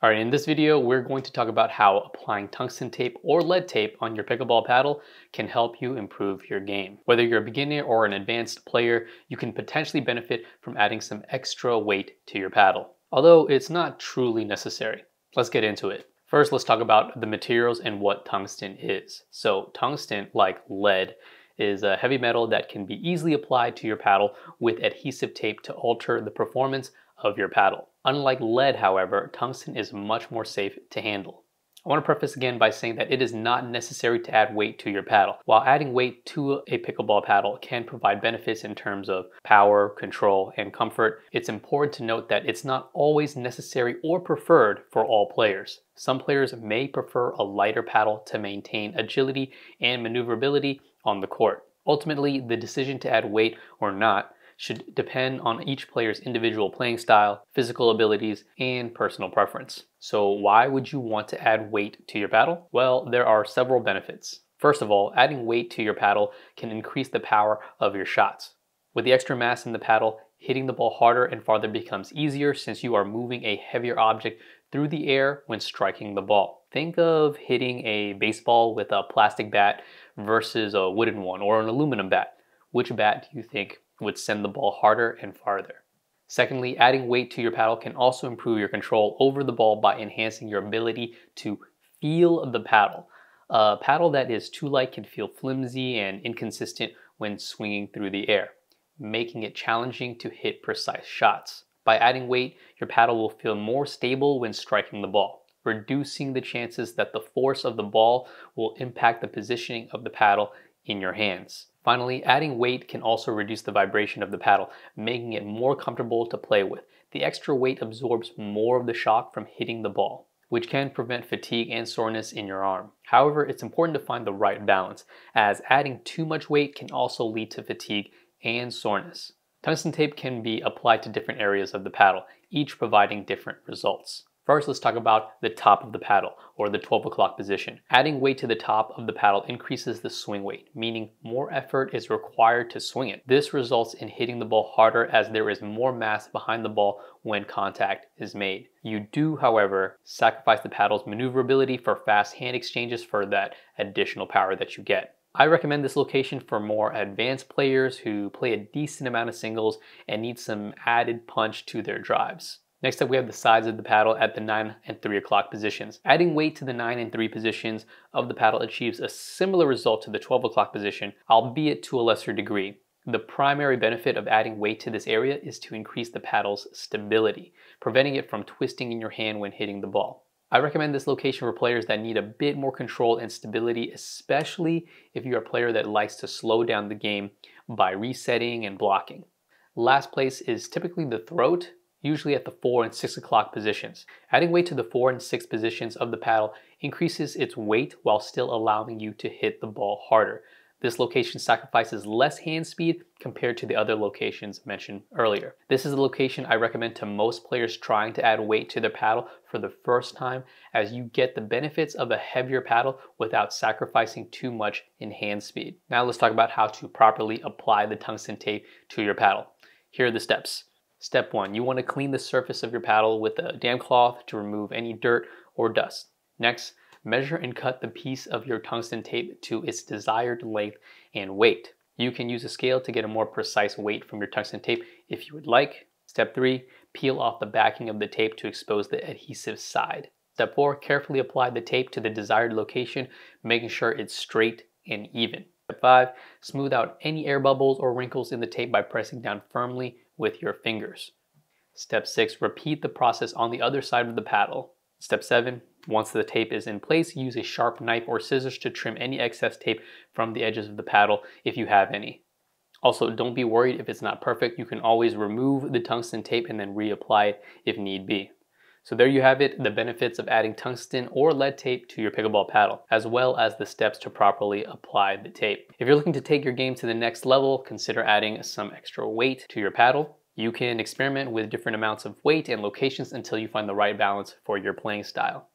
Alright, in this video, we're going to talk about how applying tungsten tape or lead tape on your pickleball paddle can help you improve your game. Whether you're a beginner or an advanced player, you can potentially benefit from adding some extra weight to your paddle, although it's not truly necessary. Let's get into it. First, let's talk about the materials and what tungsten is. So tungsten, like lead, is a heavy metal that can be easily applied to your paddle with adhesive tape to alter the performance of your paddle. Unlike lead, however, tungsten is much more safe to handle. I want to preface again by saying that it is not necessary to add weight to your paddle. While adding weight to a pickleball paddle can provide benefits in terms of power, control, and comfort, it's important to note that it's not always necessary or preferred for all players. Some players may prefer a lighter paddle to maintain agility and maneuverability on the court. Ultimately, the decision to add weight or not should depend on each player's individual playing style, physical abilities, and personal preference. So why would you want to add weight to your paddle? Well, there are several benefits. First of all, adding weight to your paddle can increase the power of your shots. With the extra mass in the paddle, hitting the ball harder and farther becomes easier since you are moving a heavier object through the air when striking the ball. Think of hitting a baseball with a plastic bat versus a wooden one or an aluminum bat. Which bat do you think would send the ball harder and farther? Secondly, adding weight to your paddle can also improve your control over the ball by enhancing your ability to feel the paddle. A paddle that is too light can feel flimsy and inconsistent when swinging through the air, making it challenging to hit precise shots. By adding weight, your paddle will feel more stable when striking the ball, reducing the chances that the force of the ball will impact the positioning of the paddle in your hands. Finally, adding weight can also reduce the vibration of the paddle, making it more comfortable to play with. The extra weight absorbs more of the shock from hitting the ball, which can prevent fatigue and soreness in your arm. However, it's important to find the right balance, as adding too much weight can also lead to fatigue and soreness. Tungsten tape can be applied to different areas of the paddle, each providing different results. First, let's talk about the top of the paddle, or the 12 o'clock position. Adding weight to the top of the paddle increases the swing weight, meaning more effort is required to swing it. This results in hitting the ball harder as there is more mass behind the ball when contact is made. You do, however, sacrifice the paddle's maneuverability for fast hand exchanges for that additional power that you get. I recommend this location for more advanced players who play a decent amount of singles and need some added punch to their drives. Next up, we have the sides of the paddle at the 9 and 3 o'clock positions. Adding weight to the 9 and 3 positions of the paddle achieves a similar result to the 12 o'clock position, albeit to a lesser degree. The primary benefit of adding weight to this area is to increase the paddle's stability, preventing it from twisting in your hand when hitting the ball. I recommend this location for players that need a bit more control and stability, especially if you're a player that likes to slow down the game by resetting and blocking. Last place is typically the throat, usually at the 4 and 6 o'clock positions. Adding weight to the 4 and 6 positions of the paddle increases its weight while still allowing you to hit the ball harder. This location sacrifices less hand speed compared to the other locations mentioned earlier. This is the location I recommend to most players trying to add weight to their paddle for the first time, as you get the benefits of a heavier paddle without sacrificing too much in hand speed. Now let's talk about how to properly apply the tungsten tape to your paddle. Here are the steps. Step 1, you want to clean the surface of your paddle with a damp cloth to remove any dirt or dust. Next, measure and cut the piece of your tungsten tape to its desired length and weight. You can use a scale to get a more precise weight from your tungsten tape if you would like. Step 3, peel off the backing of the tape to expose the adhesive side. Step 4, carefully apply the tape to the desired location, making sure it's straight and even. Step 5, smooth out any air bubbles or wrinkles in the tape by pressing down firmly with your fingers. Step 6, repeat the process on the other side of the paddle. Step 7, once the tape is in place, use a sharp knife or scissors to trim any excess tape from the edges of the paddle if you have any. Also, don't be worried if it's not perfect. You can always remove the tungsten tape and then reapply it if need be. So there you have it, the benefits of adding tungsten or lead tape to your pickleball paddle, as well as the steps to properly apply the tape. If you're looking to take your game to the next level, consider adding some extra weight to your paddle. You can experiment with different amounts of weight and locations until you find the right balance for your playing style.